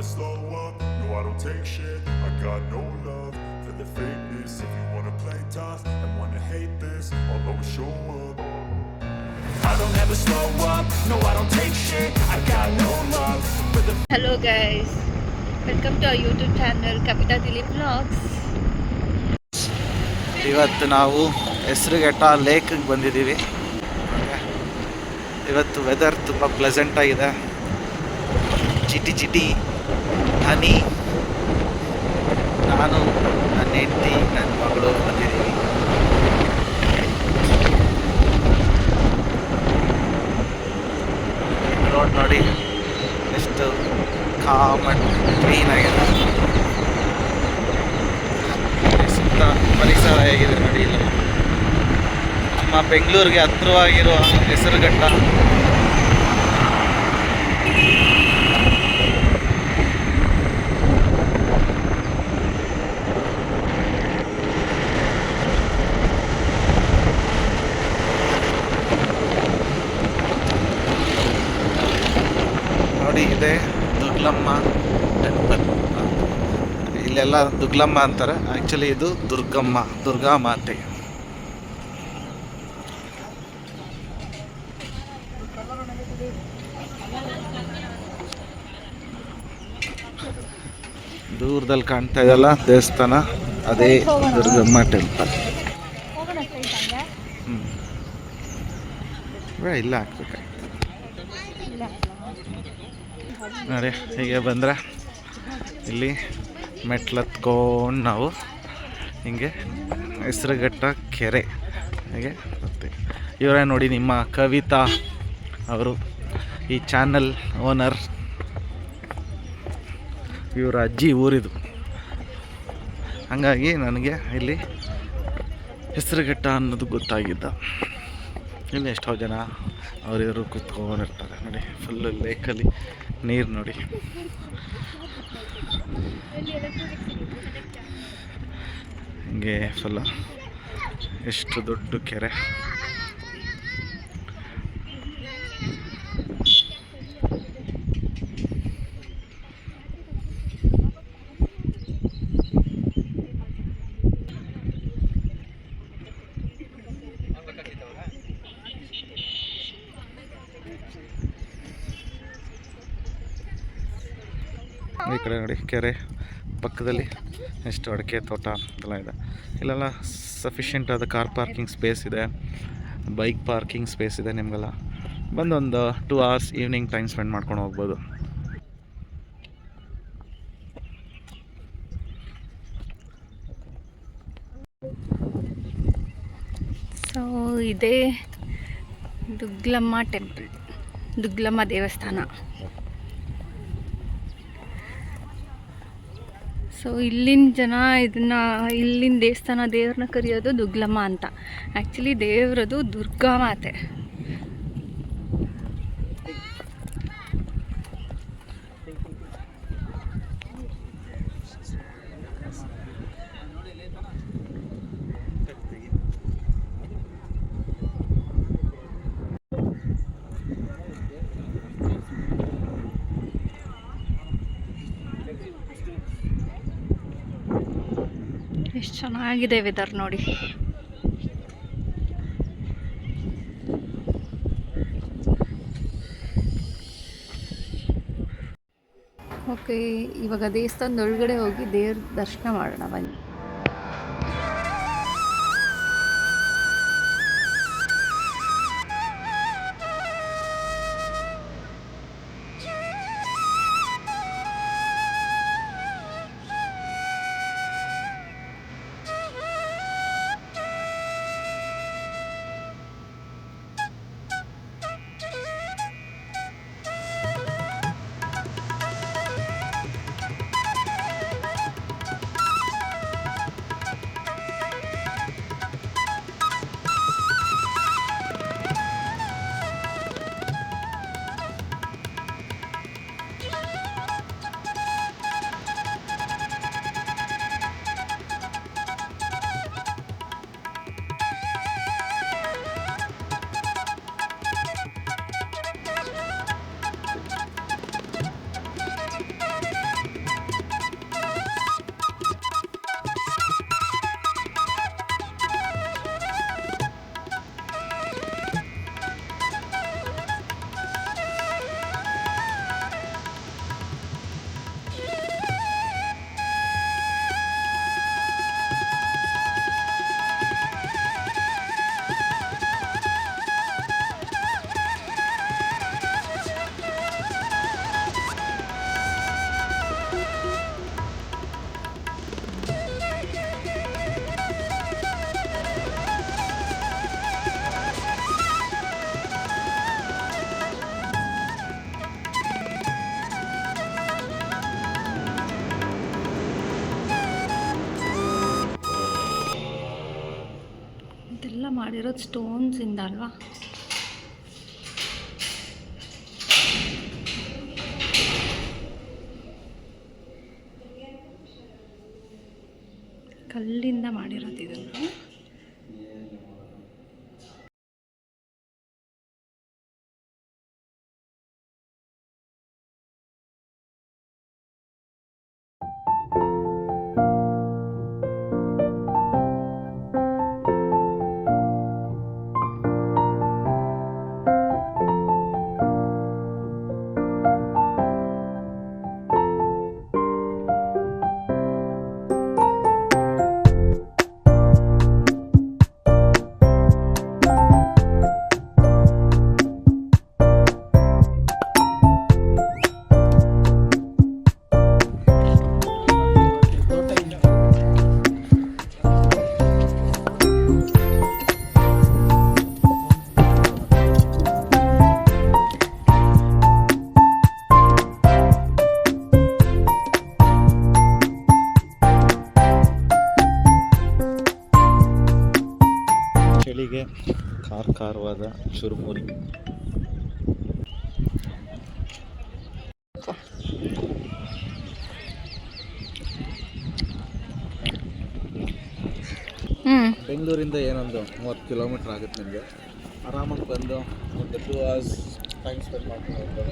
slow up, no I don't take shit. I got no love for the fakeness. If you wanna play tough and wanna hate this, I'll always show up. I don't ever slow up, no I don't take shit. I got no love for the. Hello guys, welcome to our YouTube channel Kavita Dilip Vlogs. ಇವತ್ತು ನಾವು ಹೆಸರುಘಟ್ಟ ಲೇಕ್ಗೆ ಬಂದಿದ್ದೀವಿ. ಇವತ್ತು weather ತುಂಬ pleasant ಆಗಿದೆ. ಚಿಟಿ ಚಿಟಿ ಹನಿ. ನಾನು ನನ್ನ ಹೆಂಡತಿ ನನ್ನ ಮಗಳು ಬಂದಿದ್ದೀವಿ. ರೋಡ್ ನೋಡಿ ಎಷ್ಟು ಕಾಮ್ ಆ್ಯಂಡ್ ಕ್ಲೀನ್ ಆಗಿದೆ. ಸುತ್ತ ಪರಿಸರ ಹೇಗಿದೆ ನೋಡಿ. ಇಲ್ಲಿ ನಮ್ಮ ಬೆಂಗಳೂರಿಗೆ ಹತ್ತಿರವಾಗಿರುವ ಹೆಸರುಘಟ್ಟ. ನೋಡಿ ಇದೆ ದುಗ್ಲಮ್ಮ ಟೆಂಪಲ್. ಇಲ್ಲೆಲ್ಲ ದುಗ್ಲಮ್ಮ ಅಂತಾರೆ, ಆ್ಯಕ್ಚುಲಿ ಇದು ದುರ್ಗಮ್ಮ, ದುರ್ಗಾ ಮಾತೆ. ದೂರದಲ್ಲಿ ಕಾಣ್ತಾ ಇದೆಯಲ್ಲ ದೇವಸ್ಥಾನ, ಅದೇ ದುರ್ಗಮ್ಮ ಟೆಂಪಲ್. ಇಲ್ಲ ಹಾಕ್ಬೇಕಾಯ್ತು ನೋಡಿ. ಹೀಗೆ ಬಂದರೆ ಇಲ್ಲಿ ಮೆಟ್ಲತ್ಕೊಂಡು ನಾವು ಹಿಂಗೆ ಹೆಸರುಘಟ್ಟ ಕೆರೆ ಹಾಗೆ ಬರ್ತೀವಿ. ಇವರೇ ನೋಡಿ ನಿಮ್ಮ ಕವಿತಾ ಅವರು, ಈ ಚಾನಲ್ ಓನರ್. ಇವರ ಅಜ್ಜಿ ಊರಿದು, ಹಾಗಾಗಿ ನನಗೆ ಇಲ್ಲಿ ಹೆಸರುಘಟ್ಟ ಅನ್ನೋದು ಗೊತ್ತಾಗಿದ್ದ. ಇಲ್ಲಿ ಎಷ್ಟೋ ಜನ ಅವರಿವರು ಕೂತ್ಕೊಂಡಿರ್ತಾರೆ ನೋಡಿ. ಫುಲ್ಲು ಲೇಕಲ್ಲಿ ನೀರು ನೋಡಿ. ಹಿಂಗೆ ಫುಲ್ಲ ಎಷ್ಟು ದೊಡ್ಡ ಕೆರೆ. ಈ ಕಡೆ ನೋಡಿ ಕೆರೆ ಪಕ್ಕದಲ್ಲಿ ಎಷ್ಟು ಅಡಿಕೆ ತೋಟ ಎಲ್ಲ ಇದೆ. ಇಲ್ಲೆಲ್ಲ ಸಫಿಷಿಯೆಂಟ್ ಆದ ಕಾರ್ ಪಾರ್ಕಿಂಗ್ ಸ್ಪೇಸ್ ಇದೆ, ಬೈಕ್ ಪಾರ್ಕಿಂಗ್ ಸ್ಪೇಸ್ ಇದೆ. ನಿಮಗೆಲ್ಲ ಬಂದೊಂದು 2 hours ಈವ್ನಿಂಗ್ ಟೈಮ್ ಸ್ಪೆಂಡ್ ಮಾಡ್ಕೊಂಡು ಹೋಗ್ಬೋದು. ಸೊ ಇದೇ ದುಗ್ಲಮ್ಮ ಟೆಂಪಲ್, ದುಗ್ಲಮ್ಮ ದೇವಸ್ಥಾನ. ಸೊ ಇಲ್ಲಿನ ಜನ ಇಲ್ಲಿನ ದೇವ್ರನ್ನ ಕರೆಯೋದು ದುಗ್ಲಮ್ಮ ಅಂತ. ಆ್ಯಕ್ಚುಲಿ ದೇವರದು ದುರ್ಗಾ ಮಾತೆ. ಎಷ್ಟು ಚೆನ್ನಾಗಿದೆ ವೆದರ್ ನೋಡಿ. ಓಕೆ, ಇವಾಗ ದೇವಸ್ಥಾನದ ಒಳಗಡೆ ಹೋಗಿ ದೇವ್ರ ದರ್ಶನ ಮಾಡೋಣ ಬನ್ನಿ. ಮಾಡಿರೋದು ಸ್ಟೋನ್ಸಿಂದ ಅಲ್ವಾ. ಕಲ್ಲಿಂದ ಮಾಡಿರೋದು ಇದನ್ನು. ಚಳಿಗೆ ಖಾರವಾದ ಚುರುಮುರಿ. ಬೆಂಗಳೂರಿಂದ ಏನೊಂದು 30 ಕಿಲೋಮೀಟ್ರ್ ಆಗುತ್ತೆ ನಿಮಗೆ. ಆರಾಮಾಗಿ ಬಂದು ಒಂದು 2 hours ಟೈಮ್ ಸ್ಪೆಂಡ್ ಮಾಡ್ಕೊಂಡು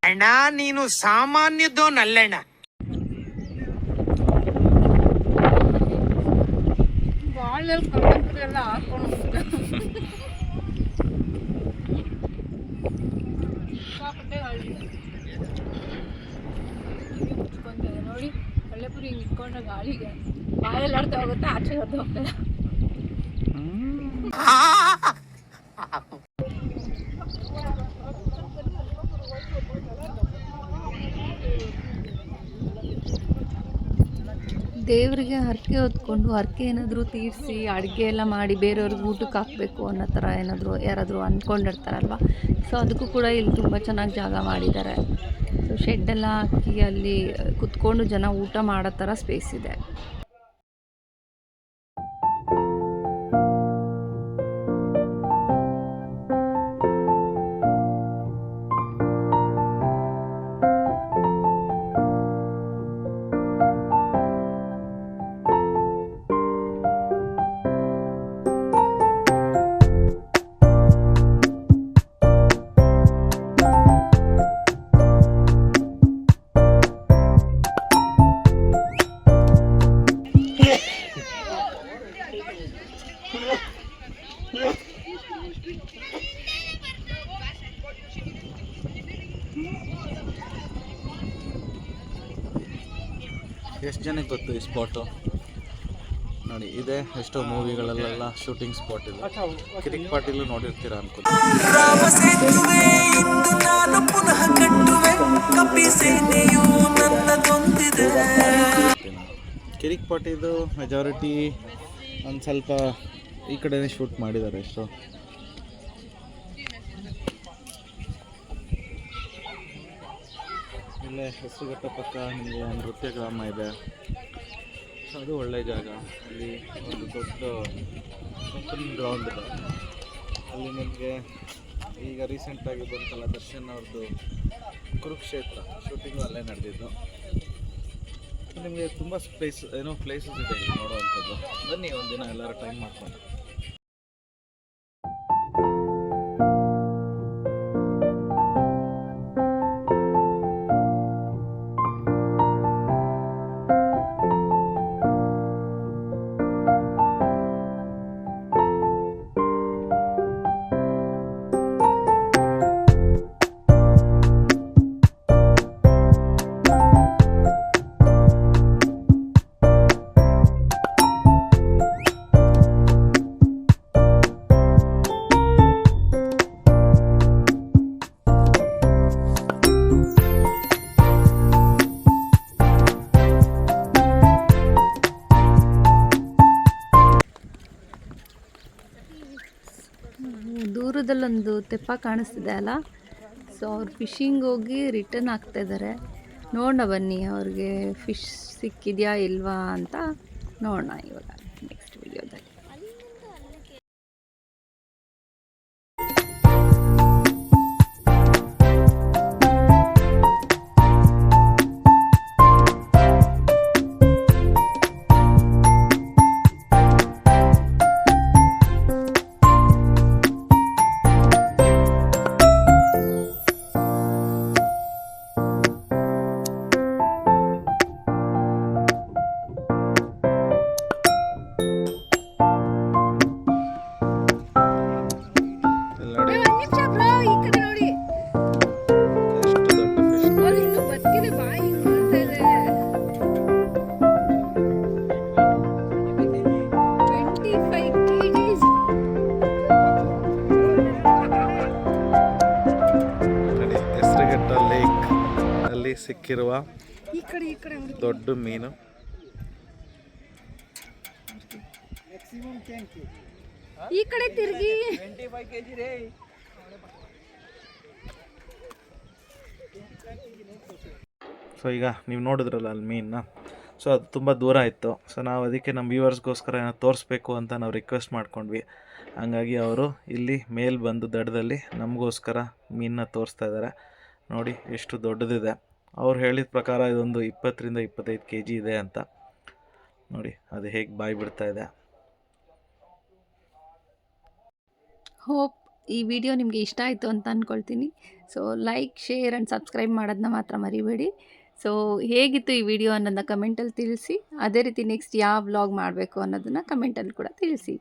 ಅಣ್ಣ ನೀನು ಸಾಮಾನ್ಯದೋನಲ್ಲಣ್ಣ. ಬಾಳಲ್ಲಿ ಕಲ್ಲಂಗಡಿ ಎಲ್ಲ ಹಾಕೊಂಡು ನೋಡಿ ಕಳ್ಳೆಪುರಿ ಹಿಂಗೆ ಇಟ್ಕೊಂಡ ಗಾಳಿಗೆ ಬಾಯಲ್ಲಿ ಆಡ್ತಾ ಹೋಗುತ್ತೆ, ಆಚೆ ಹೊರತು ಹೋಗ್ತದೆ. ದೇವರಿಗೆ ಹರಕೆ ಹೊತ್ಕೊಂಡು ಹರಕೆ ಏನಾದರೂ ತೀರಿಸಿ ಅಡುಗೆ ಎಲ್ಲ ಮಾಡಿ ಬೇರೆಯವ್ರಿಗೆ ಊಟಕ್ಕೆ ಹಾಕಬೇಕು ಅನ್ನೋ ಥರ ಏನಾದರೂ ಯಾರಾದರೂ ಅಂದ್ಕೊಂಡಿರ್ತಾರಲ್ವ. ಸೊ ಅದಕ್ಕೂ ಕೂಡ ಇಲ್ಲಿ ತುಂಬ ಚೆನ್ನಾಗಿ ಜಾಗ ಮಾಡಿದ್ದಾರೆ. ಸೊ ಶೆಡ್ಡೆಲ್ಲ ಹಾಕಿ ಅಲ್ಲಿ ಕುತ್ಕೊಂಡು ಜನ ಊಟ ಮಾಡೋ ಥರ ಸ್ಪೇಸ್ ಇದೆ. ಎಷ್ಟು ಜನಕ್ಕೆ ಗೊತ್ತು ಈ ಸ್ಪಾಟು? ನೋಡಿ, ಇದೆ ಎಷ್ಟೋ ಮೂವಿಗಳಲ್ಲೆಲ್ಲ ಶೂಟಿಂಗ್ ಸ್ಪಾಟ್ ಇದೆ. ಕಿರಿಕ್ ಪಾಟೀಲು ನೋಡಿರ್ತೀರಾ ಅನ್ಕೊಂಡು. ಕಿರಿಕ್ ಪಾಟಿದು ಮೆಜಾರಿಟಿ ಒಂದು ಸ್ವಲ್ಪ ಈ ಕಡೆನೇ ಶೂಟ್ ಮಾಡಿದ್ದಾರೆ ಎಷ್ಟೋ. ಇಲ್ಲೇ ಹೆಸರುಘಟ್ಟ ಪಕ್ಕ ನಿಮಗೆ ನೃತ್ಯ ಗ್ರಾಮ ಇದೆ. ಸೊ ಅದು ಒಳ್ಳೆಯ ಜಾಗ. ಅಲ್ಲಿ ಒಂದು ದೊಡ್ಡ ಓಪನ್ ಗ್ರೌಂಡ್ ಇದೆ. ಅಲ್ಲಿ ನಿಮಗೆ ಈಗ ರೀಸೆಂಟಾಗಿ ಬಂತಲ್ಲ ದರ್ಶನ್ ಅವ್ರದ್ದು ಕುರುಕ್ಷೇತ್ರ ಶೂಟಿಂಗು ಅಲ್ಲೇ ನಡೆದಿದ್ದು. ನಿಮಗೆ ತುಂಬ ಪ್ಲೇಸಸ್ ಇದೆ ಇಲ್ಲಿ ನೋಡೋವಂಥದ್ದು. ಬನ್ನಿ ಒಂದಿನ ಎಲ್ಲರೂ ಟೈಮ್ ಮಾಡ್ಕೊಂಡು. ದೂರದಲ್ಲೊಂದು ತೆಪ್ಪ ಕಾಣಿಸ್ತಿದೆ ಅಲ್ಲ. ಸೊ ಅವ್ರು ಫಿಶಿಂಗ್ ಹೋಗಿ ರಿಟರ್ನ್ ಆಗ್ತಾ ಇದ್ದಾರೆ. ನೋಡೋಣ ಬನ್ನಿ ಅವ್ರಿಗೆ ಫಿಶ್ ಸಿಕ್ಕಿದೆಯಾ ಇಲ್ವಾ ಅಂತ ನೋಡೋಣ ಇವಾಗ ನೆಕ್ಸ್ಟ್ ವಿಡಿಯೋದಲ್ಲಿ. ಲೇಕ್ ಅಲ್ಲಿ ಸಿಕ್ಕಿರುವ ದೊಡ್ಡ ಮೀನು. ಈ ಕಡೆ ತಿರುಗಿ. ಸೊ ಈಗ ನೀವು ನೋಡಿದ್ರಲ್ಲ ಅಲ್ಲಿ ಮೀನನ್ನ, ಸೊ ಅದು ತುಂಬ ದೂರ ಇತ್ತು. ಸೊ ನಾವು ಅದಕ್ಕೆ ನಮ್ಮ ವ್ಯೂವರ್ಸ್ಗೋಸ್ಕರ ಏನೋ ತೋರಿಸ್ಬೇಕು ಅಂತ ನಾವು ರಿಕ್ವೆಸ್ಟ್ ಮಾಡ್ಕೊಂಡ್ವಿ. ಹಂಗಾಗಿ ಅವರು ಇಲ್ಲಿ ಮೇಲ್ ಬಂದು ದಡದಲ್ಲಿ ನಮಗೋಸ್ಕರ ಮೀನನ್ನ ತೋರಿಸ್ತಾ ಇದ್ದಾರೆ. ನೋಡಿ ಎಷ್ಟು ದೊಡ್ಡದಿದೆ. ಅವ್ರು ಹೇಳಿದ ಪ್ರಕಾರ ಇದೊಂದು 20 to 25 kg ಇದೆ ಅಂತ. ನೋಡಿ ಅದು ಹೇಗೆ ಬಾಯಿ ಬಿಡ್ತಾ ಇದೆ. ಹೋಪ್ ಈ ವಿಡಿಯೋ ನಿಮಗೆ ಇಷ್ಟ ಆಯಿತು ಅಂತ ಅಂದ್ಕೊಳ್ತೀನಿ. So like, share and subscribe ಮಾಡೋದನ್ನ ಮಾತ್ರ ಮರಿಬೇಡಿ. ಸೊ ಹೇಗಿತ್ತು ಈ ವಿಡಿಯೋ ಅನ್ನೋದನ್ನ ಕಮೆಂಟಲ್ಲಿ ತಿಳಿಸಿ. ಅದೇ ರೀತಿ ನೆಕ್ಸ್ಟ್ ಯಾವ ವ್ಲಾಗ್ ಮಾಡಬೇಕು ಅನ್ನೋದನ್ನು ಕಮೆಂಟಲ್ಲಿ ಕೂಡ ತಿಳಿಸಿ.